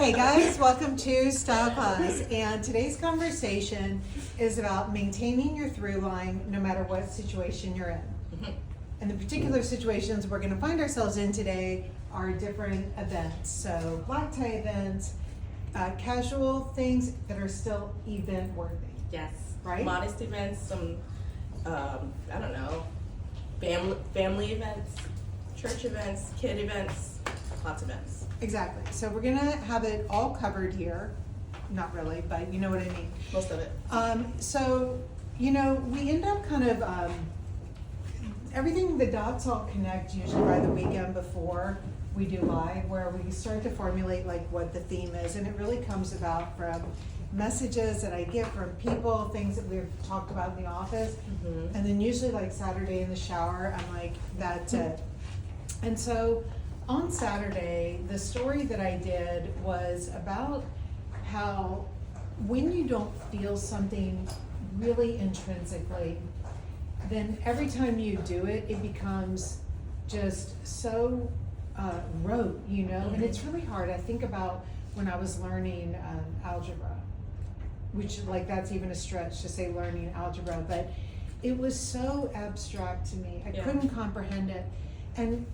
Hey guys, welcome to Strapless, and today's conversation is about maintaining your through line no matter what situation you're in. And the particular situations we're going to find ourselves in today are different events. So black tie events, casual things that are still event worthy. Yes. Right? Modest events, some, I don't know, family events, church events, kid events, lots of events. Exactly. So we're going to have it all covered here. Not really, but you know what I mean. Most of it. So, you know, we end up kind of, everything, the dots all connect usually by the weekend before we do live, where we start to formulate like what the theme is. And it really comes about from messages that I get from people, things that we've talked about in the office. Mm-hmm. And then usually like Saturday in the shower, I'm like, that's it. And so on Saturday, the story that I did was about how when you don't feel something really intrinsically, then every time you do it, it becomes just so rote, you know? Mm-hmm. And it's really hard. I think about when I was learning algebra, which like that's even a stretch to say learning algebra, but it was so abstract to me. I couldn't comprehend it. And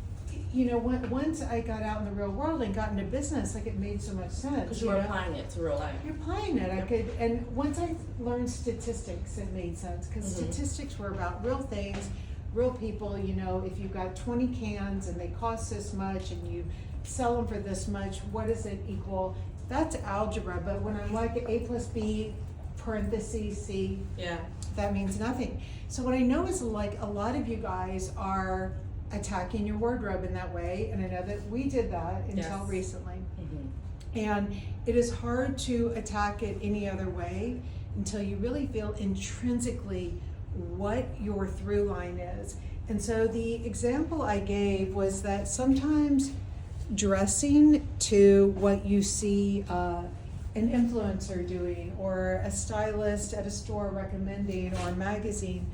you know, once I got out in the real world and got into business, like it made so much sense. Because you were applying it to real life. You're applying it. I could, and once I learned statistics, it made sense because statistics were about real things, real people. You know, if you've got 20 cans and they cost this much and you sell them for this much, what does it equal? That's algebra. But when I'm like A plus B parentheses C, that means nothing. So what I know is like a lot of you guys are attacking your wardrobe in that way, and I know that we did that until recently. And it is hard to attack it any other way until you really feel intrinsically what your through line is. And so the example I gave was that sometimes dressing to what you see an influencer doing or a stylist at a store recommending or a magazine,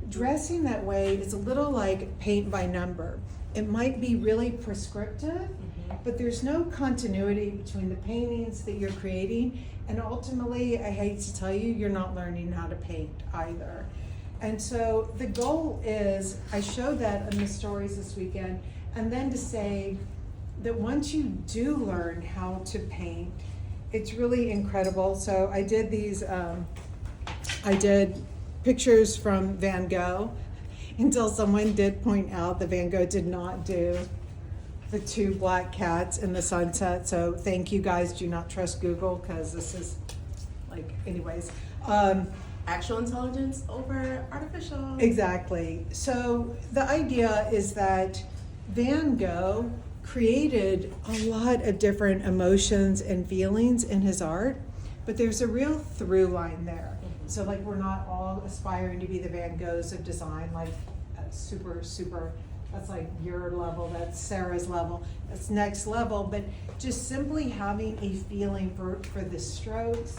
dressing that way is a little like paint by number. It might be really prescriptive, but there's no continuity between the paintings that you're creating, and ultimately, I hate to tell you, you're not learning how to paint either. And so the goal is, I showed that in the stories this weekend, and then to say that once you do learn how to paint, it's really incredible. So I did these, I did pictures from Van Gogh until someone did point out that Van Gogh did not do the two black cats in the sunset. So thank you guys. Do not trust Google because this is like, anyways. Actual intelligence over artificial. Exactly. So the idea is that Van Gogh created a lot of different emotions and feelings in his art, but there's a real through line there. So like we're not all aspiring to be the Van Goghs of design, like super, that's like your level, that's Sarah's level, that's next level, but just simply having a feeling for the strokes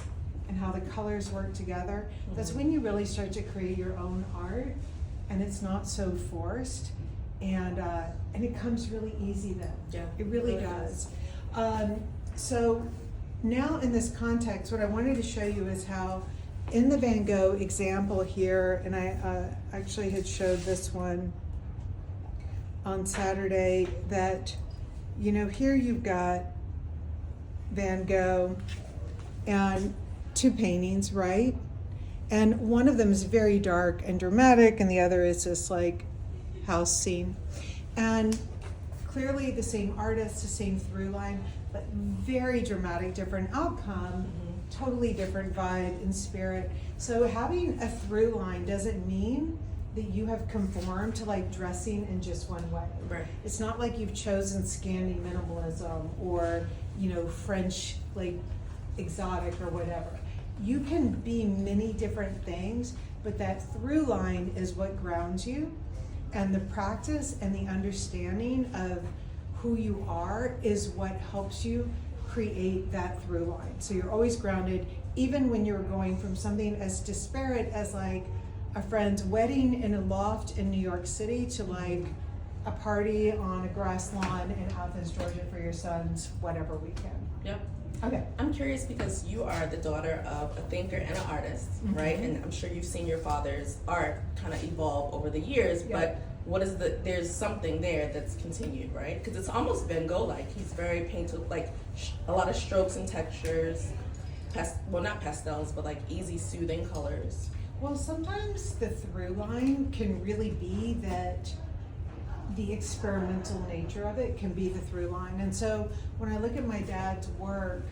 and how the colors work together, that's when you really start to create your own art, and it's not so forced, and it comes really easy then. Yeah, it really does. So now in this context, what I wanted to show you is how in the Van Gogh example here, and I actually had showed this one on Saturday, that, you know, here you've got Van Gogh and two paintings, right? And one of them is very dark and dramatic, and the other is this like house scene. And clearly the same artist, the same through line, but very dramatic, different outcome. Totally different vibe and spirit. So having a through line doesn't mean that you have conformed to like dressing in just one way. Right. It's not like you've chosen Scandi minimalism or, you know, French like exotic or whatever. You can be many different things, but that through line is what grounds you, and the practice and the understanding of who you are is what helps you create that through line. So you're always grounded, even when you're going from something as disparate as like a friend's wedding in a loft in New York City to like a party on a grass lawn in Athens, Georgia for your son's whatever weekend. Yep. Okay. I'm curious because you are the daughter of a thinker and an artist, right? And I'm sure you've seen your father's art kind of evolve over the years, but what is there's something there that's continued, right? Because it's almost Van Gogh-like. He's very painted, like a lot of strokes and textures, well, not pastels, but like easy, soothing colors. Well, sometimes the through line can really be that the experimental nature of it can be the through line. And so when I look at my dad's work,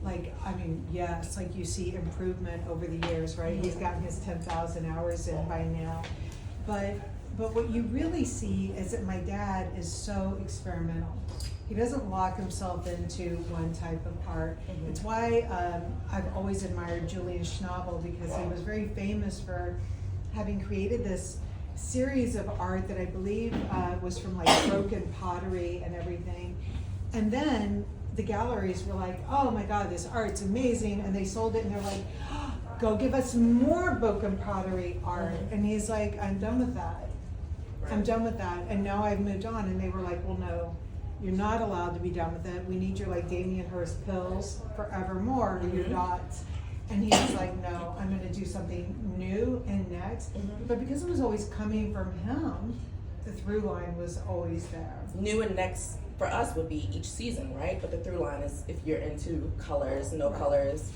like, I mean, yes, like you see improvement over the years, right? He's gotten his 10,000 hours in by now. But what you really see is that my dad is so experimental. He doesn't lock himself into one type of art. It's why I've always admired Julian Schnabel, because he was very famous for having created this series of art that I believe was from like broken pottery and everything. And then the galleries were like, oh my God, this art's amazing. And they sold it and they're like, oh, go give us more broken pottery art. And he's like, I'm done with that. I'm done with that. And now I've moved on. And they were like, well, no, you're not allowed to be done with it. We need your like Damien Hirst pills forevermore, your dots. And he was like, no, I'm going to do something new and next. But because it was always coming from him, the through line was always there. New and next for us would be each season, right? But the through line is if you're into colors, no colors.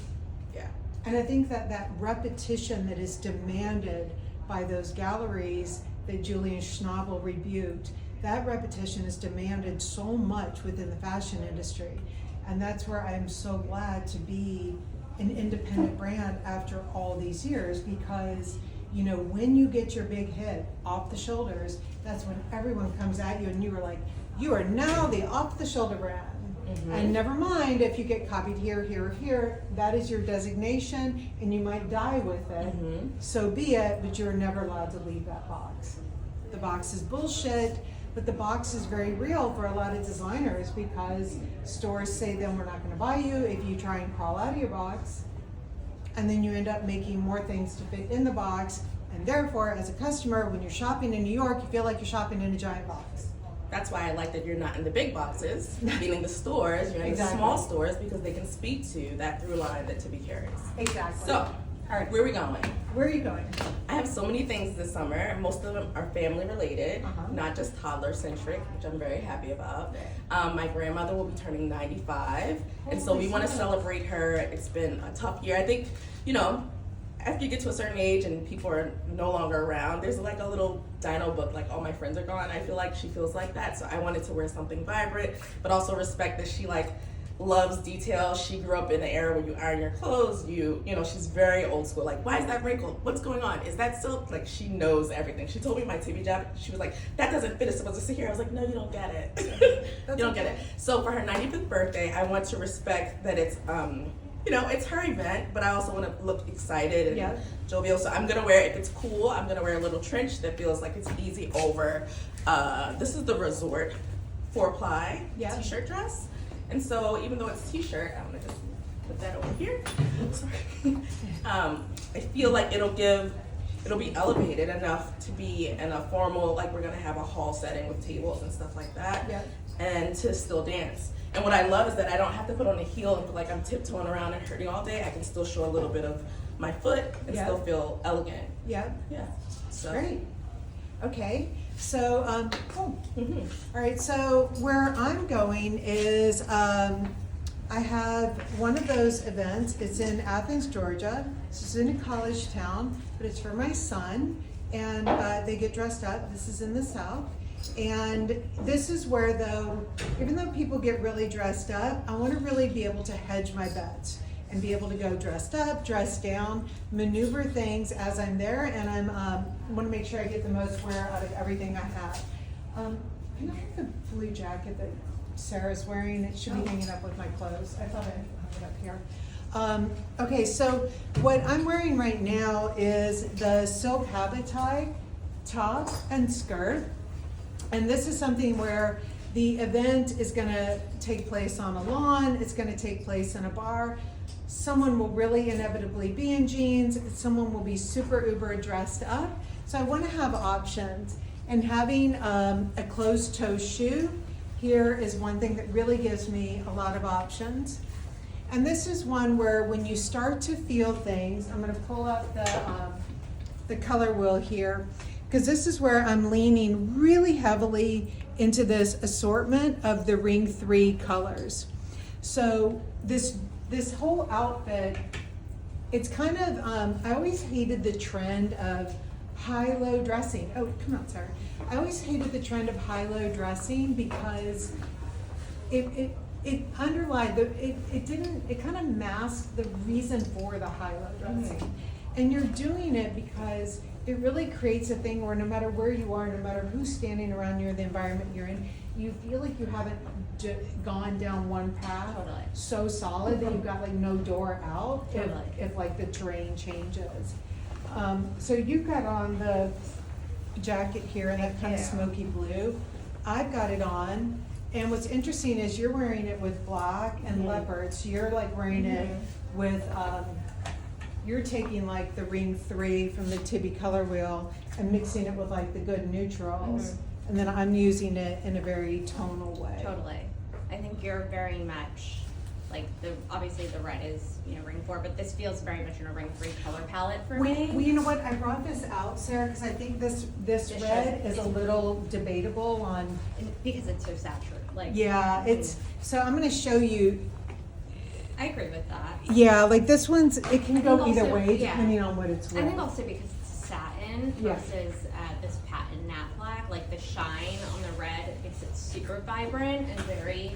Yeah. And I think that repetition that is demanded by those galleries that Julian Schnabel rebuked, that repetition is demanded so much within the fashion industry. And that's where I'm so glad to be an independent brand after all these years, because you know, when you get your big hit off the shoulders, that's when everyone comes at you and you are like, you are now the off the shoulder brand. And never mind if you get copied here, here, or here, that is your designation and you might die with it. So be it, but you're never allowed to leave that box. The box is bullshit, but the box is very real for a lot of designers, because stores say then we're not going to buy you if you try and crawl out of your box. And then you end up making more things to fit in the box. And therefore, as a customer, when you're shopping in New York, you feel like you're shopping in a giant box. That's why I like that you're not in the big boxes, meaning the stores, you're in the small stores, because they can speak to that through line that Tibby carries. Exactly. So, all right, where are we going? Where are you going? I have so many things this summer. Most of them are family related, not just toddler centric, which I'm very happy about. My grandmother will be turning 95, and so we want to celebrate her. It's been a tough year. I think, you know, after you get to a certain age and people are no longer around, there's like a little dino book, like all my friends are gone. I feel like she feels like that. So I wanted to wear something vibrant, but also respect that she like loves detail. She grew up in the era where you iron your clothes, you know, she's very old school. Like, why is that wrinkled? What's going on? Is that silk? Like, she knows everything. She told me my TV job, she was like, that doesn't fit, it's supposed to sit here. I was like, no, you don't get it. You don't get it. So for her 95th birthday, I want to respect that it's, you know, it's her event, but I also want to look excited and jovial. So I'm going to wear, if it's cool, I'm going to wear a little trench that feels like it's easy over. This is the Resort 4-ply t-shirt dress. And so even though it's t-shirt, I'm going to just put that over here. Sorry. I feel like it'll be elevated enough to be in a formal, like we're going to have a hall setting with tables and stuff like that, and to still dance. And what I love is that I don't have to put on a heel and feel like I'm tiptoeing around and hurting all day. I can still show a little bit of my foot and still feel elegant. Yeah. So. Great. Okay. So, cool. All right. So where I'm going is I have one of those events. It's in Athens, Georgia. This is in a college town, but it's for my son. And they get dressed up. This is in the South. And this is where, though, even though people get really dressed up, I want to really be able to hedge my bets and be able to go dressed up, dressed down, maneuver things as I'm there, and I want to make sure I get the most wear out of everything I have. Can I have the blue jacket that Sarah's wearing? It should be hanging up with my clothes. I thought I hung it up here. Okay, so what I'm wearing right now is the silk Habutai top and skirt. And this is something where the event is going to take place on a lawn, it's going to take place in a bar. Someone will really inevitably be in jeans, someone will be super uber dressed up. So I want to have options. And having a closed toe shoe here is one thing that really gives me a lot of options. And this is one where when you start to feel things, I'm gonna pull up the color wheel here, because this is where I'm leaning really heavily into this assortment of the ring 3 colors. So this whole outfit, it's kind of, I always hated the trend of high-low dressing. Oh, come on, Sarah. I always hated the trend of high-low dressing because it underlined, it kind of masked the reason for the high-low dressing. And you're doing it because it really creates a thing where no matter where you are, no matter who's standing around you or the environment you're in, you feel like you haven't gone down one path so solid that you've got like no door out if like the terrain changes. So you've got on the jacket here in that kind of smoky blue. I've got it on, and what's interesting is you're wearing it with black and leopard, so you're like wearing it with, you're taking like the ring 3 from the Tibby color wheel and mixing it with like the good neutrals, and then I'm using it in a very tonal way. Totally. I think you're very much like obviously the red is, you know, ring 4, but this feels very much in a ring 3 color palette for me. Well, you know what? I brought this out, Sarah, because I think this red is a little debatable on because it's so saturated. Like so I'm going to show you. I agree with that. Yeah, like this one's, it can go either also, way depending on what it's with. I think also because it's satin versus this patent Naplack, like the shine on the red makes it super vibrant and very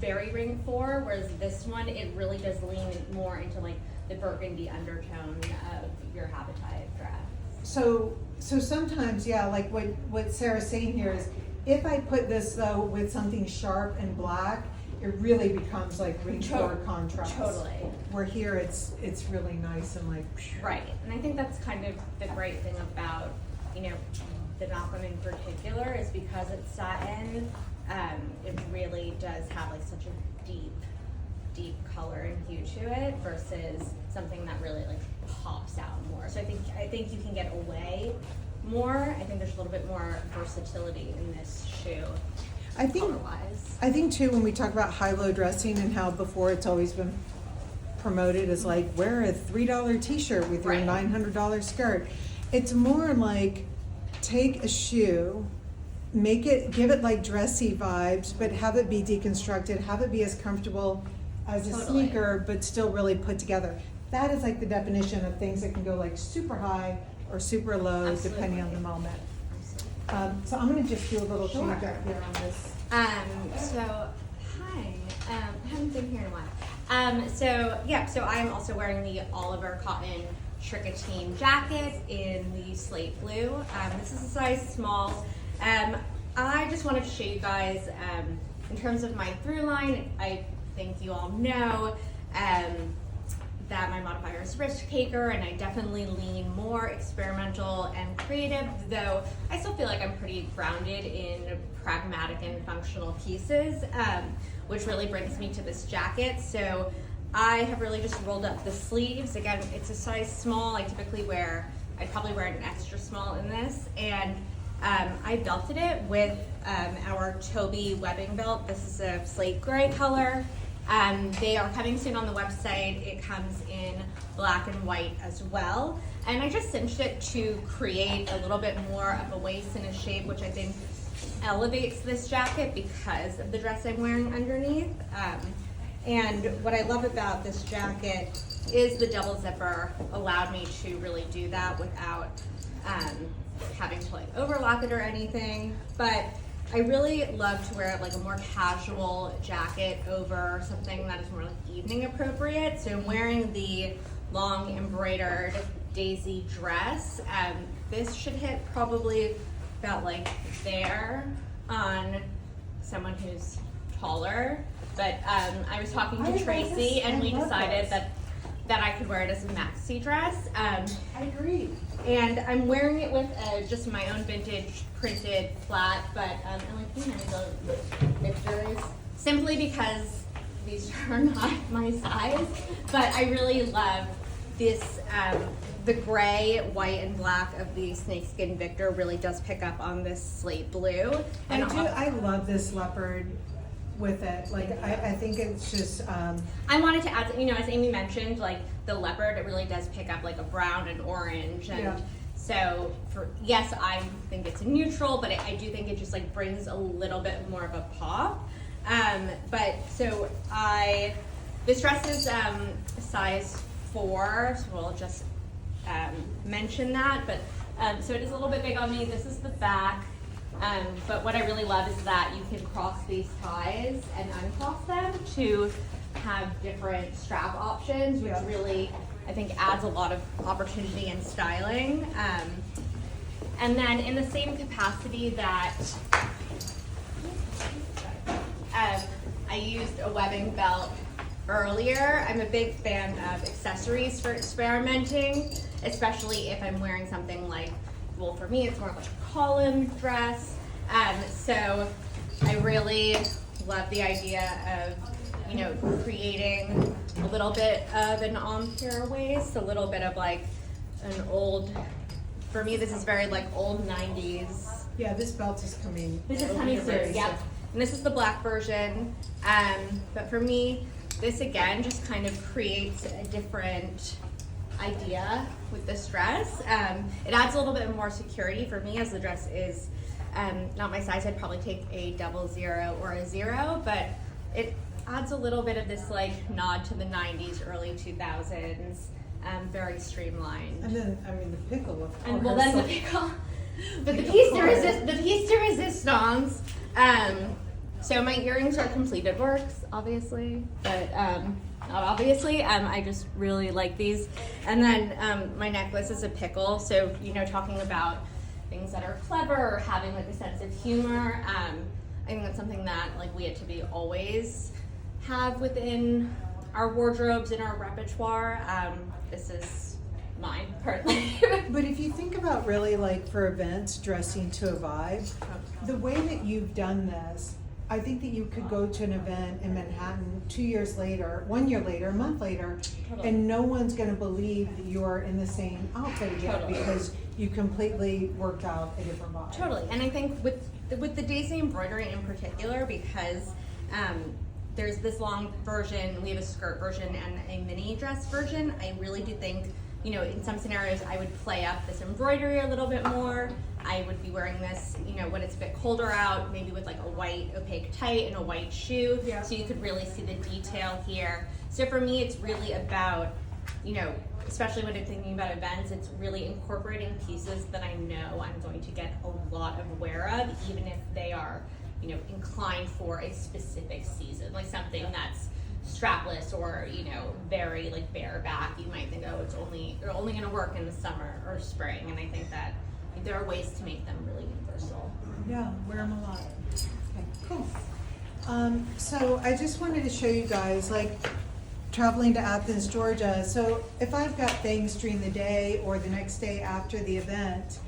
very ring 4, whereas this one, it really does lean more into like the burgundy undertone of your Habutai dress. So sometimes, like what Sarah's saying here is, if I put this though with something sharp and black, it really becomes like ring 4 contrast. Totally. Where here it's really nice and like. Right, and I think that's kind of the great thing about, you know, the Nappa in particular is because it's satin, it really does have like such a deep color and hue to it versus something that really like pops out more. So I think you can get away more. I think there's a little bit more versatility in this shoe. I think too, when we talk about high-low dressing and how before it's always been promoted as like wear a $3 t-shirt with your $900 skirt. It's more like take a shoe, give it like dressy vibes, but have it be deconstructed, have it be as comfortable as a sneaker, but still really put together. That is like the definition of things that can go like super high or super low, depending on the moment. So I'm gonna just do a little change up here on this. So hi, I haven't been here in a while. So I'm also wearing the Oliver cotton Tricotine jacket in the slate blue. This is a size small. I just wanted to show you guys, in terms of my through line, I think you all know that my modifier is risk taker, and I definitely lean more experimental and creative, though I still feel like I'm pretty grounded in pragmatic and functional pieces, which really brings me to this jacket. So I have really just rolled up the sleeves. Again, it's a size small. I'd probably wear an extra small in this, and I belted it with our Toby webbing belt. This is a slate gray color. They are coming soon on the website. It comes in black and white as well. And I just cinched it to create a little bit more of a waist and a shape, which I think elevates this jacket because of the dress I'm wearing underneath. And what I love about this jacket is the double zipper allowed me to really do that without having to like overlock it or anything. But I really love to wear like a more casual jacket over something that is more like evening appropriate. So I'm wearing the long embroidered daisy dress. This should hit probably about like there on someone who's taller. But I was talking to Tracy and we decided that I could wear it as a maxi dress. I agree. And I'm wearing it with just my own vintage printed flat, but I like the Victors simply because these are not my size. But I really love this, the gray, white, and black of the snakeskin Victor really does pick up on this slate blue. I love this leopard with it. Like, I think it's just, I wanted to add, you know, as Amy mentioned, like the leopard, it really does pick up like a brown and orange. And Yeah. so yes, I think it's a neutral, but I do think it just like brings a little bit more of a pop. But so this dress is size 4, so we'll just mention that. But so it is a little bit big on me. This is the back. But what I really love is that you can cross these ties and uncross them to have different strap options, which really, I think, adds a lot of opportunity and styling. And then in the same capacity that I used a webbing belt earlier, I'm a big fan of accessories for experimenting, especially if I'm wearing something like, well, for me, it's more like a column dress. So I really love the idea of, you know, creating a little bit of an empire waist, a little bit of like an old, for me, this is very like old 90s. yeah, this belt is coming. This is coming soon, yep. And this is the black version. But for me, this again just kind of creates a different idea with this dress. It adds a little bit more security for me, as the dress is not my size. I'd probably take a 00 or a 0, but it adds a little bit of this like nod to the 90s, early 2000s, very streamlined. And then, I mean, the pickle, of course. And well, then the pickle, but the piece de resistance. So my earrings are completed works, obviously, but not obviously. I just really like these. And then my necklace is a pickle. So, you know, talking about things that are clever or having like a sense of humor. I think that's something that like we at To Be always have within our wardrobes and our repertoire. This is mine currently. But if you think about really like for events, dressing to a vibe, the way that you've done this, I think that you could go to an event in Manhattan 2 years later, 1 year later, a month later, Totally. and no one's going to believe that you're in the same outfit again Totally. because you completely worked out a different vibe. Totally, and I think with the daisy embroidery in particular, because there's this long version, we have a skirt version and a mini dress version. I really do think, you know, in some scenarios I would play up this embroidery a little bit more. I would be wearing this, you know, when it's a bit colder out, maybe with like a white opaque tight and a white shoe, Yeah. so you could really see the detail here. So for me, it's really about, you know, especially when I'm thinking about events, it's really incorporating pieces that I know I'm going to get a lot of wear of, even if they are, you know, inclined for a specific season, like something that's strapless or, you know, very like bareback. You might think, oh, they're only going to work in the summer or spring, and I think that there are ways to make them really universal. Yeah, wear them a lot. Okay, cool. So I just wanted to show you guys, like, traveling to Athens, Georgia. So if I've got things during the day or the next day after the event,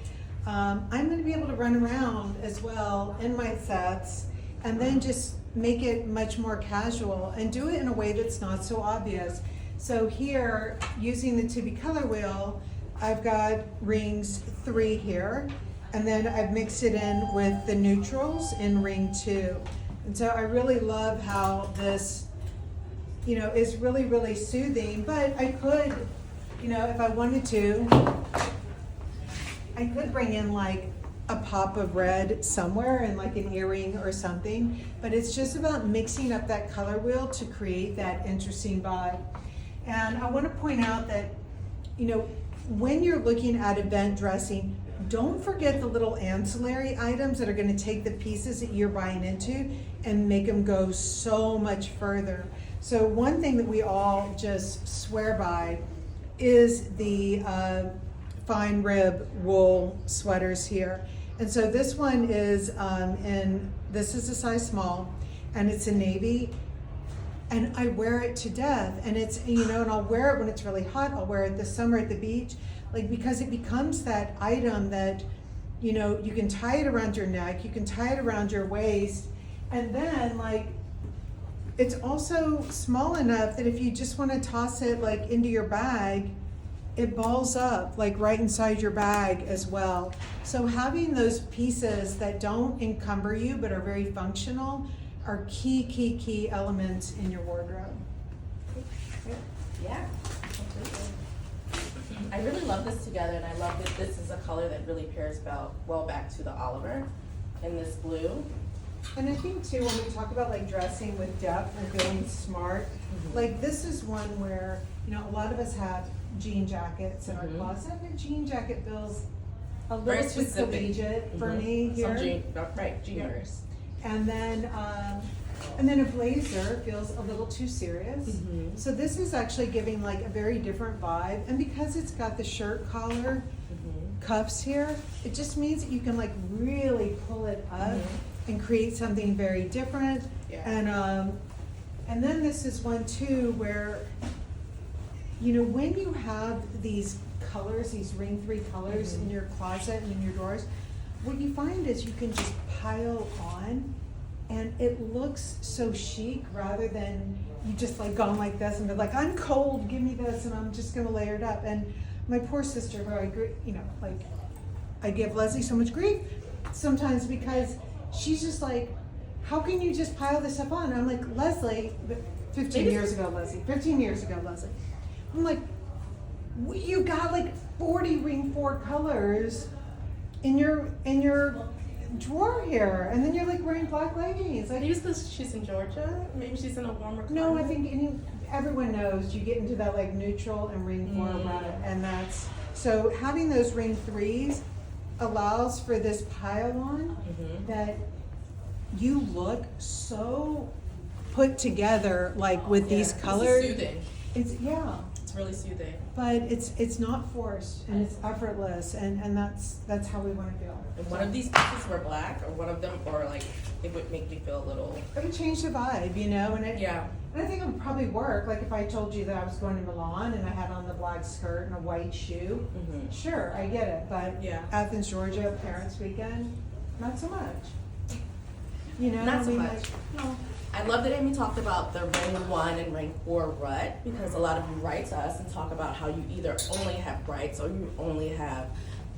I'm going to be able to run around as well in my sets and then just make it much more casual and do it in a way that's not so obvious. So here, using the To Be color wheel, I've got rings 3 here, and then I've mixed it in with the neutrals in ring 2. And so I really love how this, you know, is really, really soothing. But I could, you know, if I wanted to, I could bring in like a pop of red somewhere and like an earring or something. But it's just about mixing up that color wheel to create that interesting vibe. And I want to point out that, you know, when you're looking at event dressing, don't forget the little ancillary items that are going to take the pieces that you're buying into and make them go so much further. So one thing that we all just swear by is the fine rib wool sweaters here. And so this one is this is a size small, and it's a navy. And I wear it to death, and it's, you know, and I'll wear it when it's really hot. I'll wear it this summer at the beach, like, because it becomes that item that, you know, you can tie it around your neck, you can tie it around your waist, and then like, it's also small enough that if you just want to toss it like into your bag, it balls up like right inside your bag as well. So having those pieces that don't encumber you but are very functional, are key elements in your wardrobe. Yeah, completely. I really love this together, and I love that this is a color that really pairs well back to the Oliver in this blue. And I think too, when we talk about like dressing with depth and feeling smart, like this is one where, you know, a lot of us have jean jackets in our closet, and a jean jacket feels a Very little too specific. collegiate for me here. Some jeaners. And then a blazer feels a little too serious. So this is actually giving like a very different vibe. And because it's got the shirt collar cuffs here, it just means that you can like really pull it up and create something very different. Yeah. And then this is one too where, you know, when you have these colors, these ring 3 colors in your closet and in your drawers, what you find is you can just pile on, and it looks so chic rather than you just like going like this and be like, I'm cold, give me this, and I'm just gonna layer it up. And my poor sister, who I give Leslie so much grief sometimes because she's just like, how can you just pile this stuff on? And I'm like, Leslie, 15 years ago, Leslie, I'm like, you got like 40 ring 4 colors in your drawer here, and then you're like wearing black leggings. Like, Maybe it's because she's in Georgia. Maybe she's in a warmer climate. no, I think everyone knows you get into that like neutral and ring 4 rut, and that's so having those ring 3s allows for this pile on that you look so put together, like with these colors. It's soothing. It's really soothing. But it's not forced, and it's effortless, and that's how we want to feel. And one of these pieces were black, or one of them, or like it would make me feel a little. It would change the vibe, you know, and Yeah. And I think it would probably work. Like if I told you that I was going to Milan and I had on the black skirt and a white shoe, sure, I get it. But Yeah. Athens, Georgia, Parents' Weekend, not so much. You know, Not so much. like, no. I love that Amy talked about the ring 1 and ring 4 rut, because a lot of you write to us and talk about how you either only have brights or you only have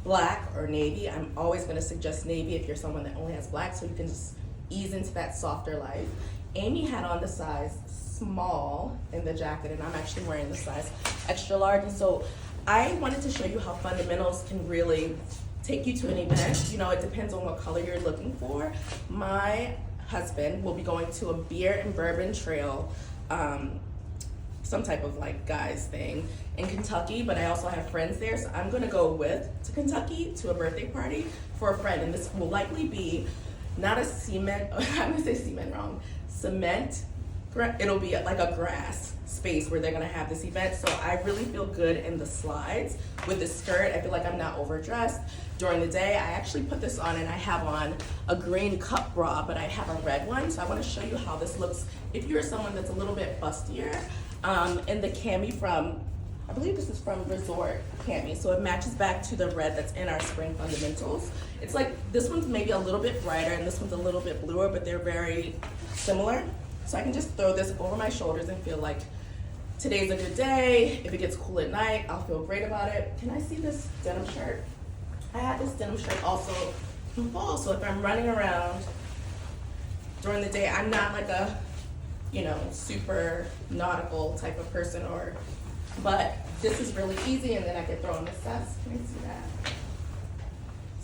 black or navy. I'm always going to suggest navy if you're someone that only has black, so you can just ease into that softer life. Amy had on the size small in the jacket, and I'm actually wearing the size extra large. And so I wanted to show you how fundamentals can really take you to an event. You know, it depends on what color you're looking for. My husband will be going to a beer and bourbon trail, some type of like guys thing in Kentucky, but I also have friends there, so I'm gonna go to Kentucky to a birthday party for a friend, and this will likely be not a cement, I'm gonna say cement wrong, cement, it'll be like a grass space where they're gonna have this event. So I really feel good in the slides with the skirt. I feel like I'm not overdressed. During the day, I actually put this on, and I have on a green cup bra, but I have a red one. So I wanna show you how this looks if you're someone that's a little bit bustier. And the cami from, I believe this is from Resort Cami. So it matches back to the red that's in our spring fundamentals. It's like, this one's maybe a little bit brighter and this one's a little bit bluer, but they're very similar. So I can just throw this over my shoulders and feel like today's a good day. If it gets cool at night, I'll feel great about it. Can I see this denim shirt? I had this denim shirt also in fall, so if I'm running around during the day, I'm not like a, you know, super nautical type of person, but this is really easy, and then I can throw on this vest. Can I see that?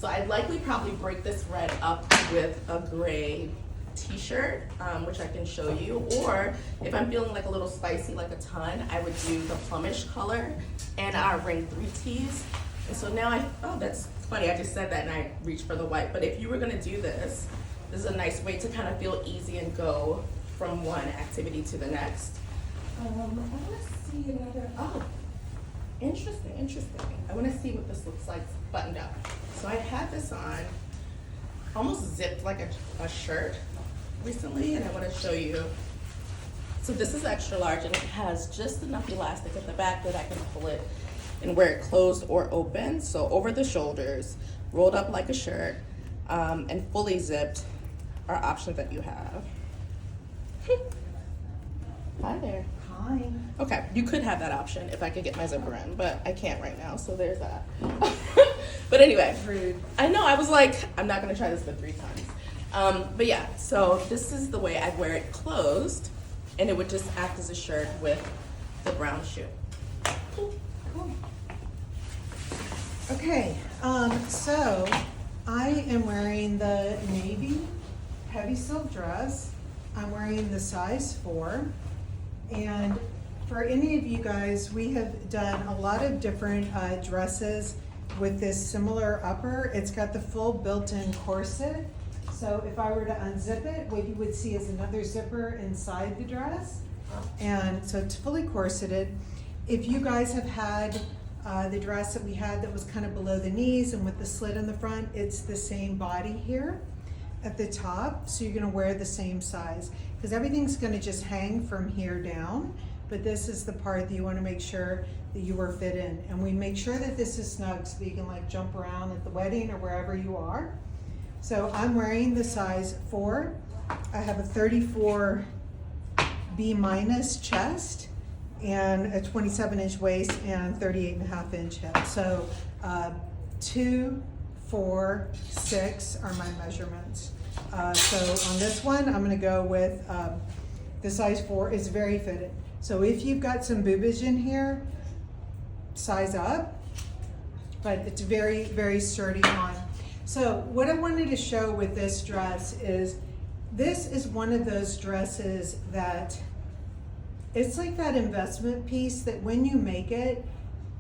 So I'd likely probably break this red up with a gray t-shirt, which I can show you, or if I'm feeling like a little spicy, like a ton, I would do the plumish color and our ring 3 tees. And so now oh, that's funny, I just said that and I reached for the white, but if you were gonna do this, this is a nice way to kind of feel easy and go from one activity to the next. I wanna see another, interesting. I wanna see what this looks like buttoned up. So I had this on, almost zipped like a shirt recently, and I want to show you. So this is extra large, and it has just enough elastic at the back that I can pull it and wear it closed or open. So over the shoulders, rolled up like a shirt, and fully zipped are options that you have. Hi there. Hi. Okay, you could have that option if I could get my zipper in, but I can't right now, so there's that. But anyway, Rude. I know, I was like, I'm not gonna try this for 3 times. But yeah, so this is the way I wear it closed, and it would just act as a shirt with the brown shoe. Cool. Okay, so I am wearing the navy heavy silk dress. I'm wearing the size 4, and for any of you guys, we have done a lot of different dresses with this similar upper. It's got the full built-in corset. So if I were to unzip it, what you would see is another zipper inside the dress. And so it's fully corseted. If you guys have had the dress that we had that was kind of below the knees and with the slit in the front, it's the same body here at the top. So you're gonna wear the same size because everything's gonna just hang from here down. But this is the part that you wanna make sure that you are fit in. And we make sure that this is snug so that you can like jump around at the wedding or wherever you are. So I'm wearing the size 4. I have a 34 B- chest and a 27-inch waist and 38.5-inch hip. So 2, 4, 6 are my measurements. So on this one, I'm gonna go with the size 4 is very fitted. So if you've got some boobage in here, size up, but it's very, very sturdy on. So what I wanted to show with this dress is, this is one of those dresses that, it's like that investment piece that when you make it,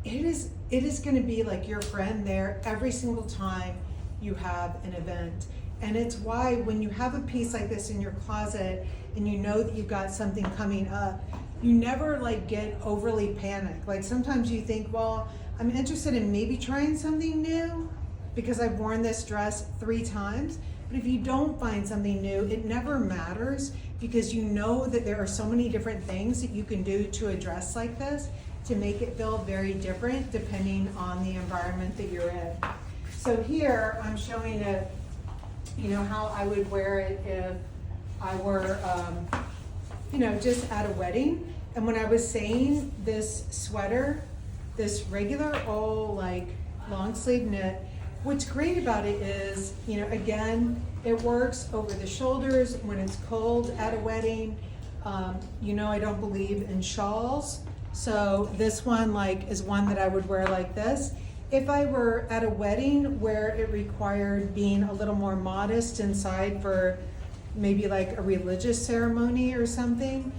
it is gonna be like your friend there every single time you have an event. And it's why when you have a piece like this in your closet and you know that you've got something coming up, you never like get overly panicked. Like sometimes you think, well, I'm interested in maybe trying something new because I've worn this dress 3 times. But if you don't find something new, it never matters because you know that there are so many different things that you can do to a dress like this to make it feel very different depending on the environment that you're in. So here I'm showing it, you know, how I would wear it if I were, you know, just at a wedding. And when I was saying this sweater, this regular old like long sleeve knit, what's great about it is, you know, again, it works over the shoulders when it's cold at a wedding. You know, I don't believe in shawls. So this one like is one that I would wear like this. If I were at a wedding where it required being a little more modest inside for maybe like a religious ceremony or something,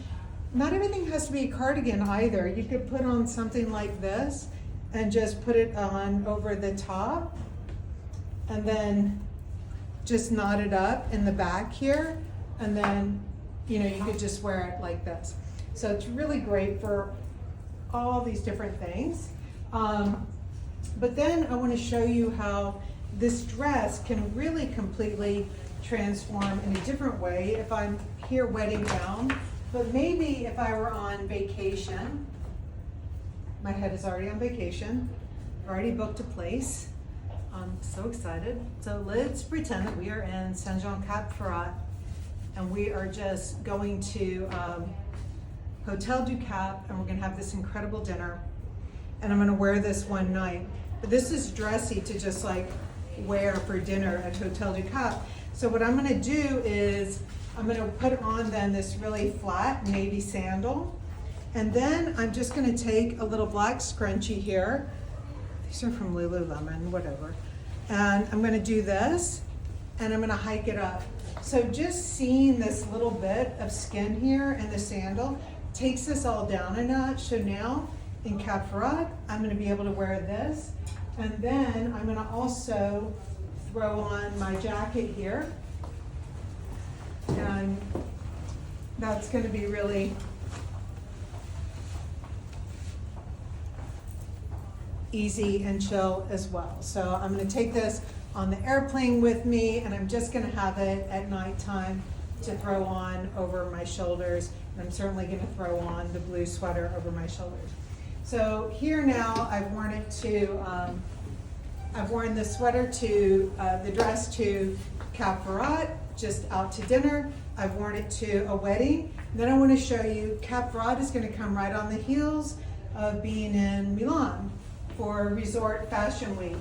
not everything has to be a cardigan either. You could put on something like this and just put it on over the top and then just knot it up in the back here. And then, you know, you could just wear it like this. So it's really great for all these different things. But then I want to show you how this dress can really completely transform in a different way if I'm here wedding gown. But maybe if I were on vacation, my head is already on vacation, I've already booked a place. I'm so excited. So let's pretend that we are in Saint-Jean-Cap-Ferrat and we are just going to Hotel du Cap and we're gonna have this incredible dinner. And I'm gonna wear this one night. But this is dressy to just like wear for dinner at Hotel du Cap. So what I'm gonna do is I'm gonna put on then this really flat navy sandal. And then I'm just gonna take a little black scrunchie here. These are from Lululemon, whatever. And I'm gonna do this and I'm gonna hike it up. So just seeing this little bit of skin here in the sandal takes this all down a notch. So now in Cap Ferrat, I'm gonna be able to wear this. And then I'm gonna also throw on my jacket here. And that's gonna be really easy and chill as well. So I'm gonna take this on the airplane with me and I'm just gonna have it at nighttime to throw on over my shoulders. And I'm certainly gonna throw on the blue sweater over my shoulders. So here now I've worn it to, I've worn the sweater to, the dress to Cap Ferrat, just out to dinner. I've worn it to a wedding. And then I wanna show you, Cap Ferrat is gonna come right on the heels of being in Milan for Resort Fashion Week.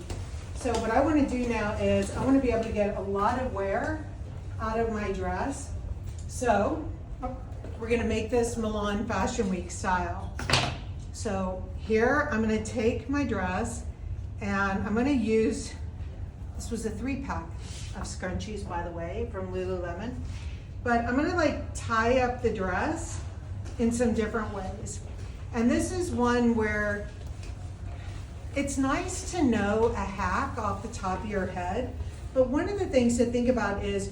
So what I wanna do now is I wanna be able to get a lot of wear out of my dress. So we're gonna make this Milan Fashion Week style. So here I'm gonna take my dress and I'm gonna use, this was a 3-pack of scrunchies, by the way, from Lululemon. But I'm gonna like tie up the dress in some different ways. And this is one where it's nice to know a hack off the top of your head, but one of the things to think about is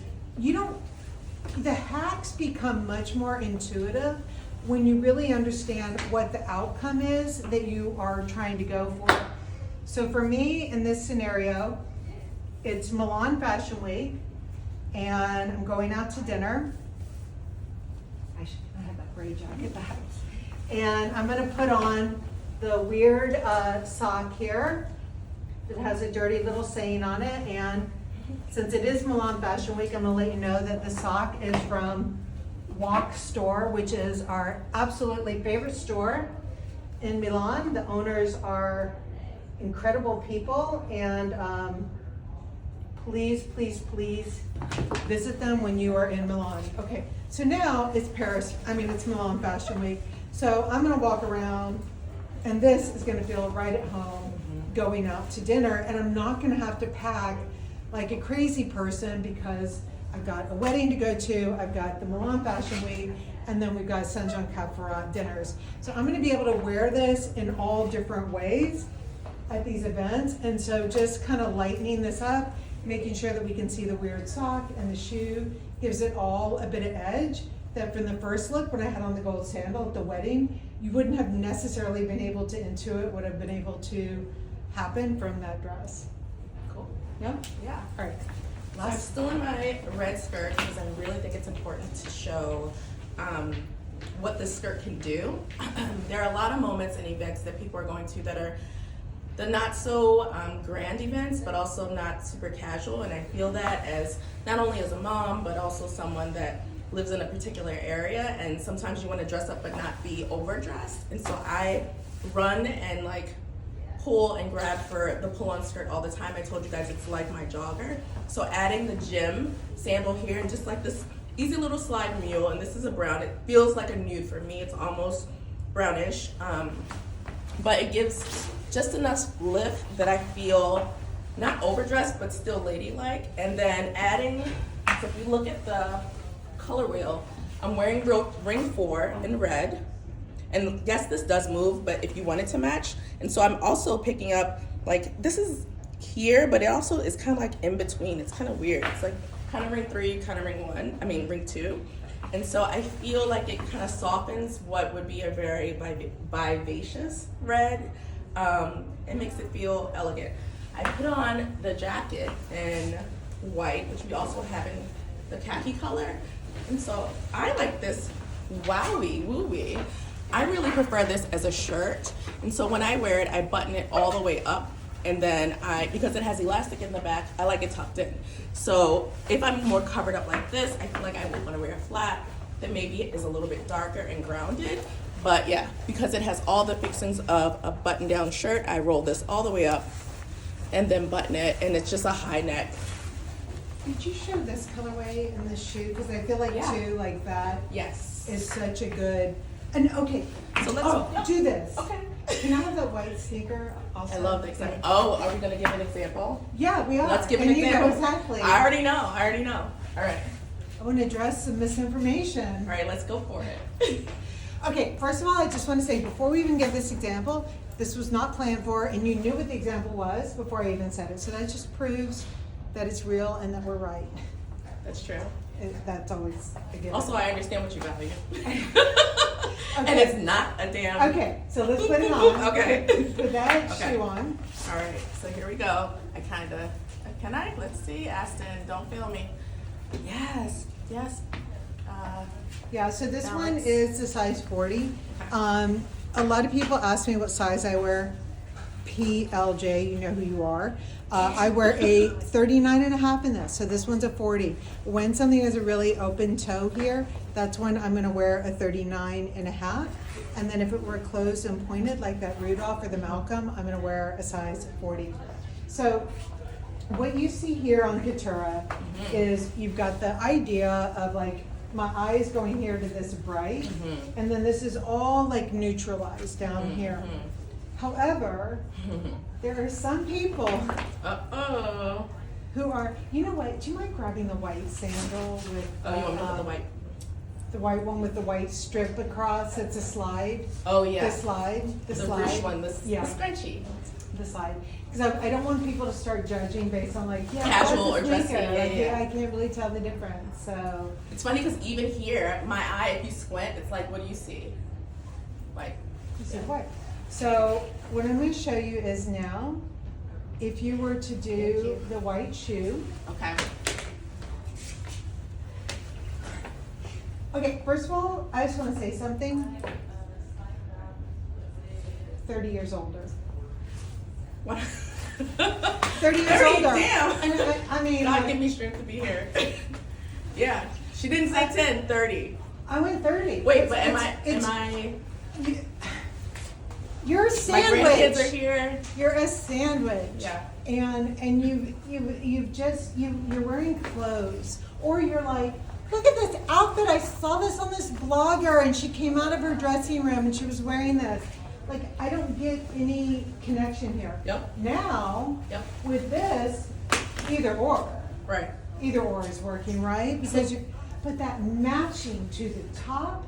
the hacks become much more intuitive when you really understand what the outcome is that you are trying to go for. So for me, in this scenario, it's Milan Fashion Week, and I'm going out to dinner. I have that gray jacket back. And I'm gonna put on the weird sock here that has a dirty little saying on it. And since it is Milan Fashion Week, I'm gonna let you know that the sock is from Walk Store, which is our absolutely favorite store in Milan. The owners are incredible people, and please, please, please visit them when you are in Milan. Okay, so now it's it's Milan Fashion Week. So I'm gonna walk around, and this is gonna feel right at home going out to dinner, and I'm not gonna have to pack like a crazy person because I've got a wedding to go to, I've got the Milan Fashion Week, and then we've got Saint Jean Cap Ferrat dinners. So I'm gonna be able to wear this in all different ways at these events, and so just kind of lightening this up, making sure that we can see the weird sock and the shoe, gives it all a bit of edge that from the first look when I had on the gold sandal at the wedding, you wouldn't have necessarily been able to intuit would have been able to happen from that dress. Cool. Yeah? Yeah. All right. So I'm still in my red skirt because I really think it's important to show what this skirt can do. There are a lot of moments and events that people are going to that are the not so grand events, but also not super casual. And I feel that as not only as a mom, but also someone that lives in a particular area, and sometimes you want to dress up but not be overdressed. And so I run and like pull and grab for the pull-on skirt all the time. I told you guys it's like my jogger. So adding the gym sandal here and just like this easy little slide mule, and this is a brown. It feels like a nude for me. It's almost brownish, but it gives just enough lift that I feel not overdressed but still ladylike. And then adding, so if you look at the color wheel, I'm wearing ring 4 in red. And yes, this does move, but if you want it to match. And so I'm also picking up, like, this is here, but it also is kind of like in between. It's kind of weird. It's like kind of ring 3, kind of ring 2. And so I feel like it kind of softens what would be a very vivacious red. It makes it feel elegant. I put on the jacket in white, which we also have in the khaki color. And so I like this wowie wooey. I really prefer this as a shirt. And so when I wear it, I button it all the way up. And then because it has elastic in the back, I like it tucked in. So if I'm more covered up like this, I feel like I would want to wear a flat that maybe is a little bit darker and grounded. But yeah, because it has all the fixings of a button-down shirt, I roll this all the way up and then button it, and it's just a high neck. Did you show this colorway in the shoe? Because I feel like too, like that Yes. is such a good, and okay, So let's do this. Okay. Can I have that white sneaker also? I love the example. Oh, are we gonna give an example? Yeah, we are. Let's give an and example. You know exactly. I already know. All right. I want to address some misinformation. All right, let's go for it. Okay, first of all, I just want to say, before we even give this example, this was not planned for, and you knew what the example was before I even said it. So that just proves that it's real and that we're right. That's true. That's always a given. Also, I understand what you value. Okay. And it's not a damn. Okay, so let's put it on. Okay. Put that Okay. shoe on. All right, so here we go. Can I? Let's see, Aston, don't fail me. Yes. Yeah, so this Now one let's- is the size 40. A lot of people ask me what size I wear. PLJ, you know who you are. I wear a 39.5 in this, so this one's a 40. When something has a really open toe here, that's when I'm gonna wear a 39.5. And then if it were closed and pointed like that Rudolph or the Malcolm, I'm gonna wear a size 40. So what you see here on Katura is you've got the idea of like my eye is going here to this bright, and then this is all like neutralized down here. However, there are some people who are, you know what, do you mind grabbing the white sandal with Oh, you want me to put the white? the white one with the white strip across? It's a slide. Oh, yeah. The slide. The slide. ruche one, the Yeah. scrunchy. The slide. Because I don't want people to start judging based on like, yeah, Casual that's a or dressy, sneaker. yeah, Like, yeah. I can't really tell the difference. So It's funny because even here, my eye, if you squint, it's like, what do you see? Like, this is white. So what I'm going to show you is now, if you were to do the white shoe. okay. Okay, first of all, I just want to say something. 30 years older. What? 30 years 30, older. damn. And I mean, God, like, give me strength to be here. Yeah. She didn't say 10, 30. I went 30. Wait, It's- but it's- You're a my sandwich. grandkids are here. You're a sandwich. Yeah. And you're wearing clothes, or you're like, look at this outfit. I saw this on this blogger, and she came out of her dressing room and she was wearing this. Like, I don't get any connection here. Yep. Now, Yep. with this, either or. Right. Either or is working, right? Because but that matching to the top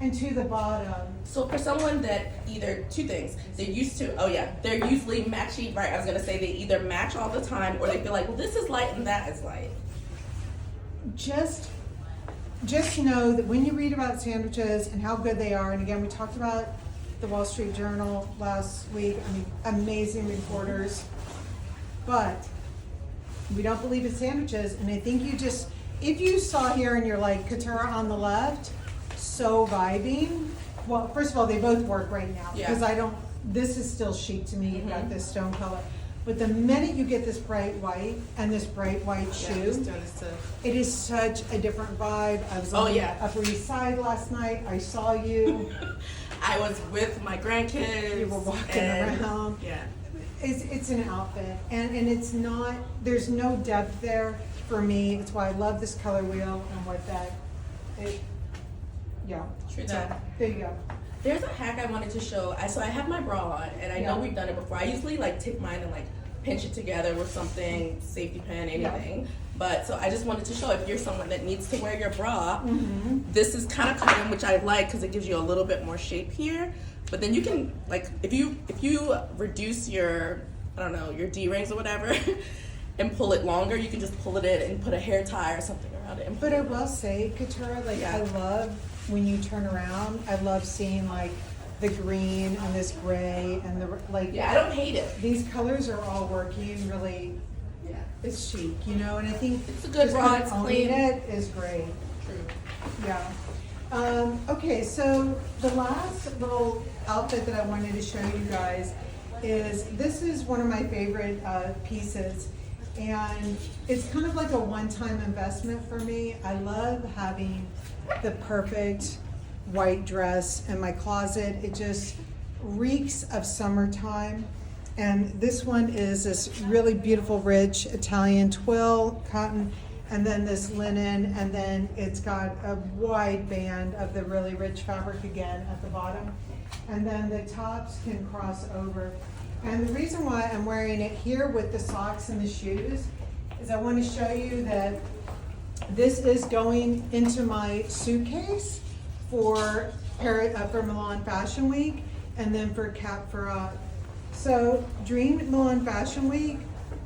and to the bottom. So for someone that either, two things, they're used to, they're usually matchy, right? I was gonna say they either match all the time or they feel like, well, this is light and that is light. Just know that when you read about sandwiches and how good they are, and again, we talked about the Wall Street Journal last week, I mean, amazing reporters, but we don't believe in sandwiches, and I think if you saw here and you're like, Katura on the left, so vibing. Well, first of all, they both work right now, because this is still chic to me, you've got this stone color. But the minute you get this bright white and this bright white shoe, it is such a different vibe. I was on the Upper East Side last night, I saw you. I was with my grandkids. You were walking around. Yeah. It's an outfit, and it's not, there's no depth there for me. It's why I love this color wheel and what True So, that. there you go. There's a hack I wanted to show. So I have my bra on, and I know we've done it before. I usually like take mine and like pinch it together with something, safety pin, anything. But so I just wanted to show if you're someone that needs to wear your bra, this is kind of common, which I like because it gives you a little bit more shape here. But then you can like if you reduce your your D-rings or whatever and pull it longer, you can just pull it in and put a hair tie or something around it. And But I will say, Katura, like I love when you turn around. I love seeing like the green and this gray and the like. Yeah, I don't hate it. These colors are all working really. Yeah, it's chic, And I think it's a good bra. It's clean. It is great. True. Yeah. Okay, so the last little outfit that I wanted to show you guys this is one of my favorite pieces, and it's kind of like a one-time investment for me. I love having the perfect white dress in my closet. It just reeks of summertime. And this one is this really beautiful, rich Italian twill cotton, and then this linen, and then it's got a wide band of the really rich fabric again at the bottom. And then the tops can cross over. And the reason why I'm wearing it here with the socks and the shoes is I want to show you that this is going into my suitcase for Milan Fashion Week and then for Cap Ferrat. So during Milan Fashion Week,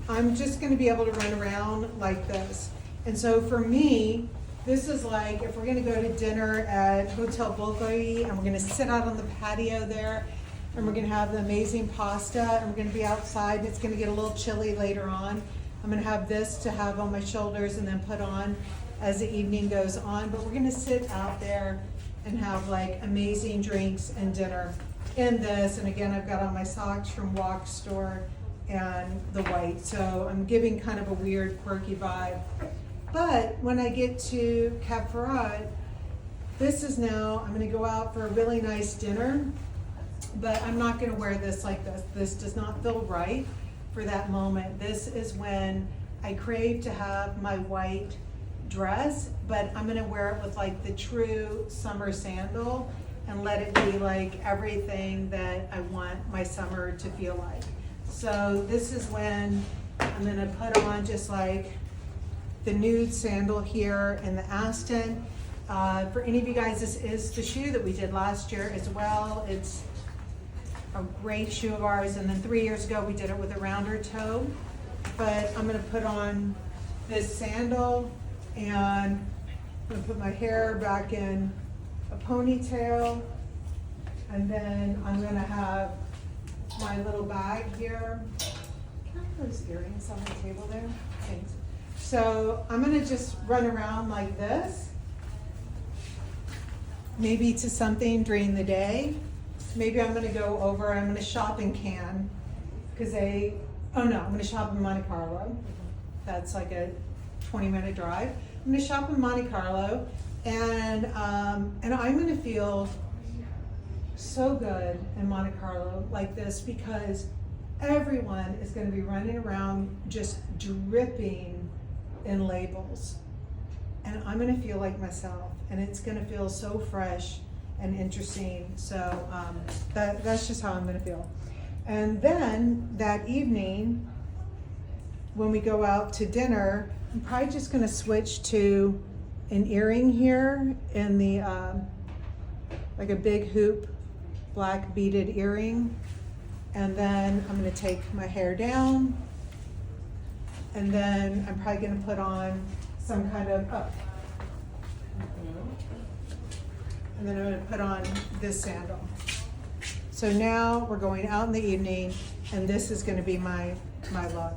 I'm just going to be able to run around like this. And so for me, this is like if we're going to go to dinner at Hotel Bulgari and we're going to sit out on the patio there and we're going to have the amazing pasta and we're going to be outside and it's going to get a little chilly later on. I'm going to have this to have on my shoulders and then put on as the evening goes on. But we're going to sit out there and have like amazing drinks and dinner in this. And again, I've got on my socks from Walk Store and the white. So I'm giving kind of a weird, quirky vibe. But when I get to Cap Ferrat, this is now, I'm going to go out for a really nice dinner, but I'm not going to wear this like this. This does not feel right for that moment. This is when I crave to have my white dress, but I'm gonna wear it with like the true summer sandal and let it be like everything that I want my summer to feel like. So this is when I'm gonna put on just like the nude sandal here in the Aston. For any of you guys, this is the shoe that we did last year as well. It's a great shoe of ours, and then 3 years ago we did it with a rounder toe. But I'm gonna put on this sandal, and I'm gonna put my hair back in a ponytail, and then I'm gonna have my little bag here. Can I have those earrings on the table there? Thanks. So I'm gonna just run around like this, maybe to something during the day. Maybe I'm gonna go over, I'm gonna shop in Cannes, because I'm gonna shop in Monte Carlo. That's like a 20-minute drive. I'm gonna shop in Monte Carlo, and I'm gonna feel so good in Monte Carlo like this, because everyone is gonna be running around just dripping in labels. And I'm gonna feel like myself, and it's gonna feel so fresh and interesting. So that's just how I'm gonna feel. And then that evening, when we go out to dinner, I'm probably just gonna switch to an earring here in the, like a big hoop, black beaded earring. And then I'm gonna take my hair down, and then I'm probably gonna put on some kind of, and then I'm gonna put on this sandal. So now we're going out in the evening, and this is gonna be my look.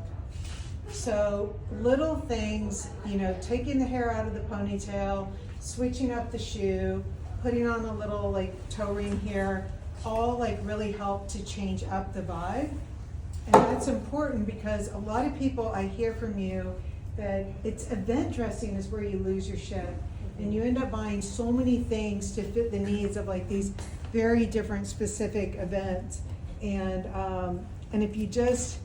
So little things, you know, taking the hair out of the ponytail, switching up the shoe, putting on a little like toe ring here, all like really help to change up the vibe. And that's important, because a lot of people, I hear from you that it's event dressing is where you lose your shit. And you end up buying so many things to fit the needs of like these very different specific events. And if you just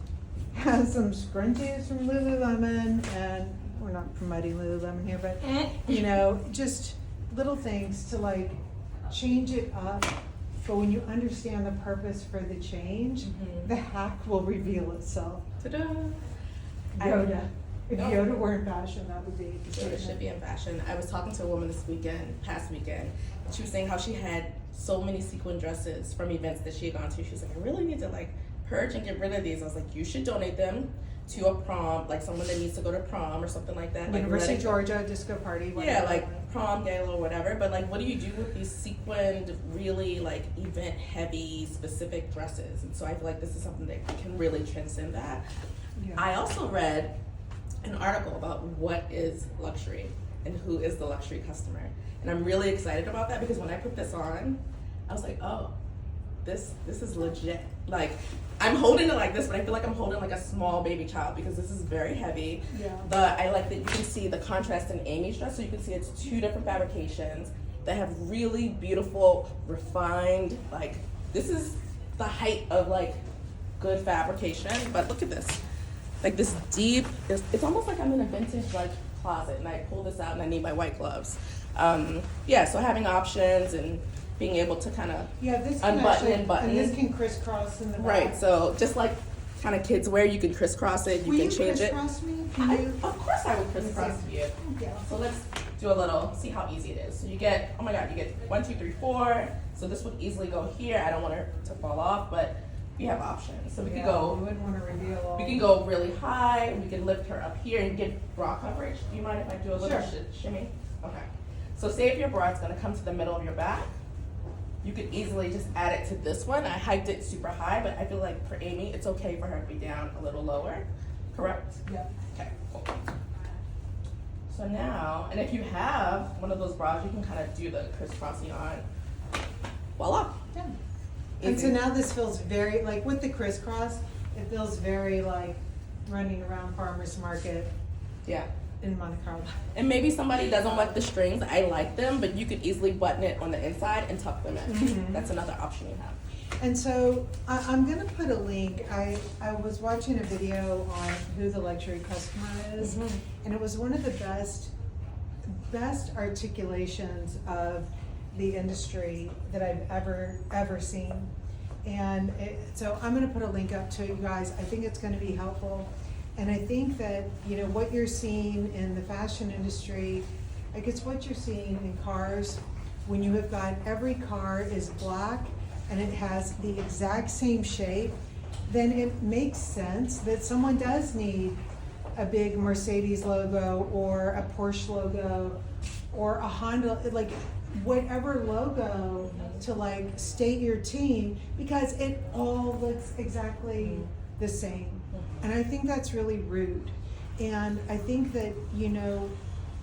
have some scrunchies from Lululemon, and we're not promoting Lululemon here, but you know, just little things to like change it up. But when you understand the purpose for the change, the hack will reveal itself. Ta-da! Yoda. If Yoda were in fashion, that would be. Yoda should be in fashion. I was talking to a woman past weekend, and she was saying how she had so many sequin dresses from events that she had gone to. She was like, I really need to like purge and get rid of these. I was like, you should donate them to a prom, like someone that needs to go to prom or something like that. University of Georgia disco party. Whatever. Yeah, like prom, gala, or whatever. But like, what do you do with these sequined, really like event heavy, specific dresses? And so I feel like this is something that can really transcend that. Yeah. I also read an article about what is luxury and who is the luxury customer. And I'm really excited about that, because when I put this on, I was like, oh, this is legit. Like, I'm holding it like this, but I feel like I'm holding like a small baby child, because this is very heavy. Yeah. I like that you can see the contrast in Amy's dress, so you can see it's 2 different fabrications that have really beautiful, refined, like, this is the height of like good fabrication. But look at this. Like this deep, it's almost like I'm in a vintage like closet, and I pull this out and I need my white gloves. Yeah, so having options and being able to kind of unbutton and button. And this can crisscross in the back. Right, so just like kind of kids wear, you can crisscross it, you can change it. Crisscross me? Of course I would crisscross you. Yeah. So let's do a little, see how easy it is. So you get, oh my God, you get 1, 2, 3, 4. So this would easily go here. I don't want it to fall off, but we have options. So we could go, you wouldn't want to reveal all. We can go really high, we can lift her up here and get bra coverage. Do you mind if I do a little shimmy? Okay. So say if your bra is gonna come to the middle of your back, you could easily just add it to this one. I hiked it super high, but I feel like for Amy, it's okay for her to be down a little lower, correct? Yeah. Okay, cool. So now, and if you have one of those bras, you can kind of do the crisscrossing on. Voila. Yeah. And so now this feels very, like with the crisscross, it feels very like running around farmer's market. Yeah. In Monte Carlo. And maybe somebody doesn't like the strings. I like them, but you could easily button it on the inside and tuck them in. Mm-hmm. That's another option you have. And so I'm gonna put a link. I was watching a video on who the luxury customer is, and it was one of the best articulations of the industry that I've ever seen. And so I'm gonna put a link up to it, you guys. I think it's gonna be helpful. And I think that, you know, what you're seeing in the fashion industry, like it's what you're seeing in cars, when you have got every car is black and it has the exact same shape, then it makes sense that someone does need a big Mercedes logo or a Porsche logo or a Honda, like whatever logo to like state your team, because it all looks exactly the same. And I think that's really rude. And I think that, you know,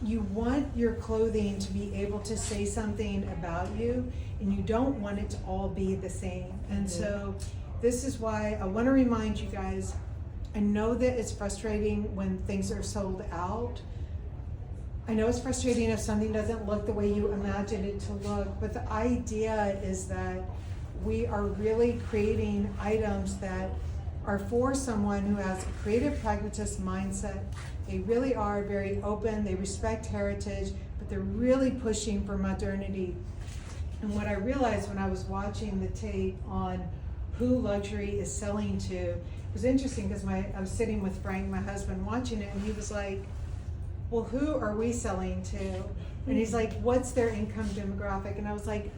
you want your clothing to be able to say something about you, and you don't want it to all be the same. And so this is why I want to remind you guys, I know that it's frustrating when things are sold out. I know it's frustrating if something doesn't look the way you imagined it to look, but the idea is that we are really creating items that are for someone who has a creative pragmatist mindset. They really are very open, they respect heritage, but they're really pushing for modernity. And what I realized when I was watching the tape on who luxury is selling to, it was interesting because I was sitting with Frank, my husband, watching it, and he was like, well, who are we selling to? And he's like, what's their income demographic? And I was like,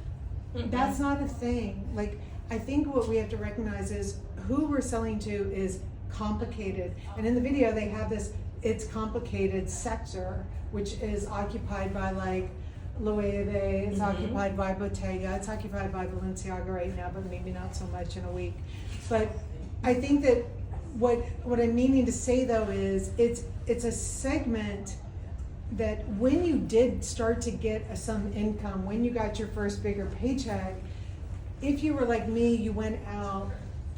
that's not a thing. Like, I think what we have to recognize is who we're selling to is complicated. And in the video, they have this, it's complicated sector, which is occupied by like Libre, it's occupied by Bottega, it's occupied by Balenciaga right now, but maybe not so much in a week. But I think that what I'm meaning to say though is it's a segment that when you did start to get some income, when you got your first bigger paycheck, if you were like me, you went out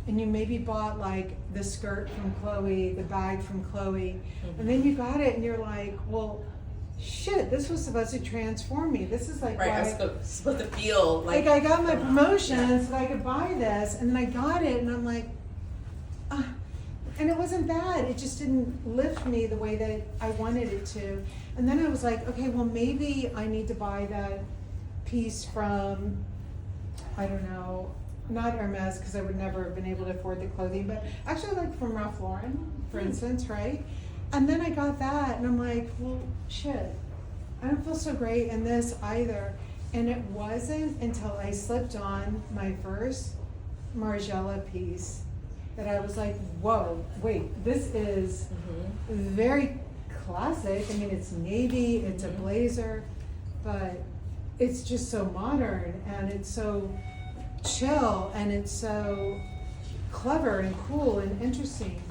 and you maybe bought like the skirt from Chloe, the bag from Chloe, and then you got it and you're like, well, shit, this was supposed to transform me. This is like, right, I'm supposed to feel like I got my promotion so that I could buy this, and then I got it and I'm like, and it wasn't bad. It just didn't lift me the way that I wanted it to. And then I was like, okay, well maybe I need to buy that piece from, I don't know, not Hermes, because I would never have been able to afford the clothing, but actually like from Ralph Lauren, for instance, right? And then I got that and I'm like, well, shit, I don't feel so great in this either. And it wasn't until I slipped on my first Margiela piece that I was like, whoa, wait, this is very classic. I mean, it's navy, it's a blazer, but it's just so modern and it's so chill and it's so clever and cool and interesting.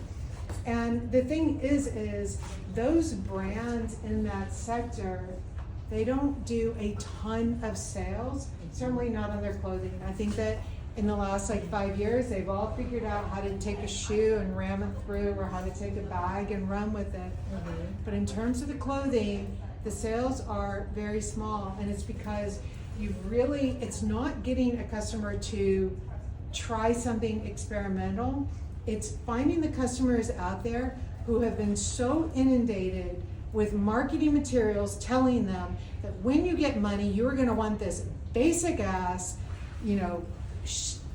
And the thing is those brands in that sector, they don't do a ton of sales, certainly not on their clothing. I think that in the last like 5 years, they've all figured out how to take a shoe and ram it through, or how to take a bag and run with it. But in terms of the clothing, the sales are very small, and it's because it's not getting a customer to try something experimental. It's finding the customers out there who have been so inundated with marketing materials telling them that when you get money, you're gonna want this basic ass,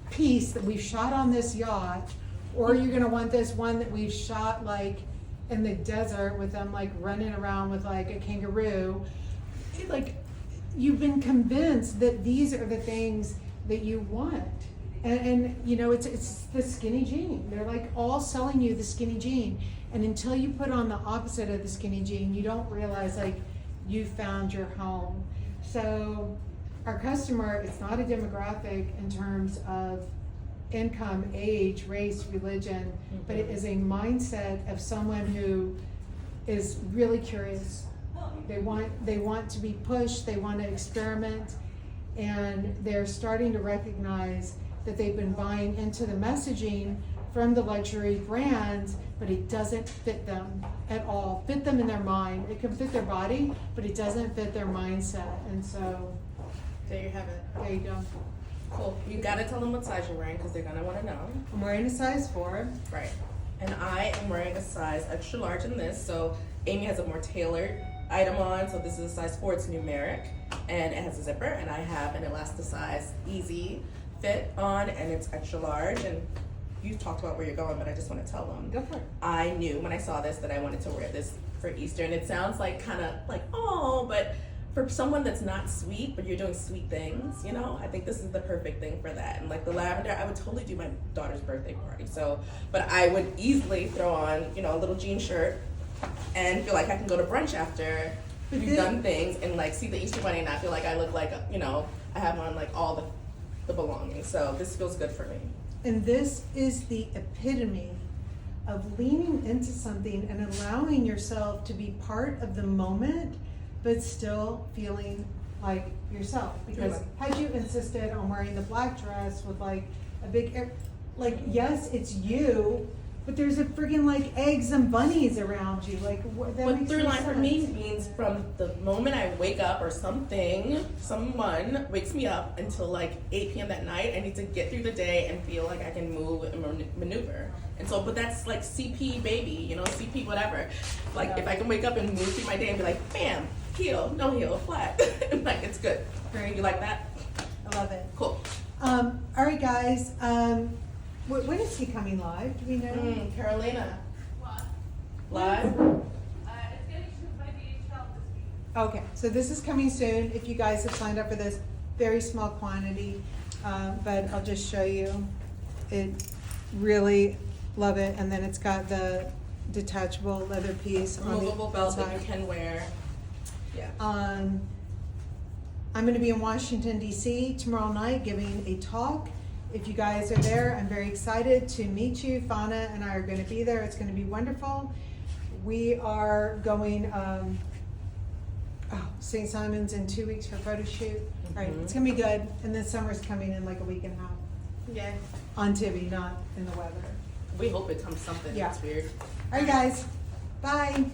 piece that we've shot on this yacht, or you're gonna want this one that we've shot like in the desert with them like running around with like a kangaroo. Like, you've been convinced that these are the things that you want. And it's the skinny jean. They're like all selling you the skinny jean. And until you put on the opposite of the skinny jean, you don't realize like you found your home. So our customer, it's not a demographic in terms of income, age, race, religion, but it is a mindset of someone who is really curious. They want to be pushed, they want to experiment, and they're starting to recognize that they've been buying into the messaging from the luxury brands, but it doesn't fit them at all. Fit them in their mind. It can fit their body, but it doesn't fit their mindset. And so there you have it. There you go. Cool. You gotta tell them what size you're wearing because they're gonna want to know. I'm wearing a size 4. Right. And I am wearing a size extra large in this. So Amy has a more tailored item on. So this is a size 4. It's numeric, and it has a zipper. And I have an elasticized easy fit on, and it's extra large. And you talked about where you're going, but I just want to tell them. Go for it. I knew when I saw this that I wanted to wear this for Easter, and it sounds like kind of like, oh, but for someone that's not sweet, but you're doing sweet things, you know, I think this is the perfect thing for that. And like the lavender, I would totally do my daughter's birthday party. So, but I would easily throw on, you know, a little jean shirt and feel like I can go to brunch after we've done things and like see the Easter bunny and not feel like I look like, you know, I have on like all the belongings. So this feels good for me. And this is the epitome of leaning into something and allowing yourself to be part of the moment, but still feeling like yourself. Because had you insisted on wearing the black dress with like a big, like, yes, it's you, but there's a friggin' like eggs and bunnies around you. Like, that What makes through no line for sense. me means from the moment I wake up or someone wakes me up until like 8 p.m. that night, I need to get through the day and feel like I can move and maneuver. And so, but that's like CP baby, you know, CP whatever. Like if I can wake up and move through my day and be like, bam, heel, no heel, flat. Like it's good. You like that? I love it. Cool. All right, guys. When is he coming live? Do we know? Carolina. What? Live? It's getting shipped by DHL this week. Okay, so this is coming soon. If you guys have signed up for this, very small quantity, but I'll just show you. It really love it, and then it's got the detachable leather piece on the Removable belt that outside. you can wear. Yeah. I'm going to be in Washington, D.C. tomorrow night giving a talk. If you guys are there, I'm very excited to meet you. Fauna and I are going to be there. It's going to be wonderful. We are going St. Simon's in 2 weeks for a photo shoot. All right, it's going to be good. And then summer's coming in like a week and a half. Yeah. On Tibby, not in the weather. We hope it comes something Yeah. that's weird. All right, guys. Bye.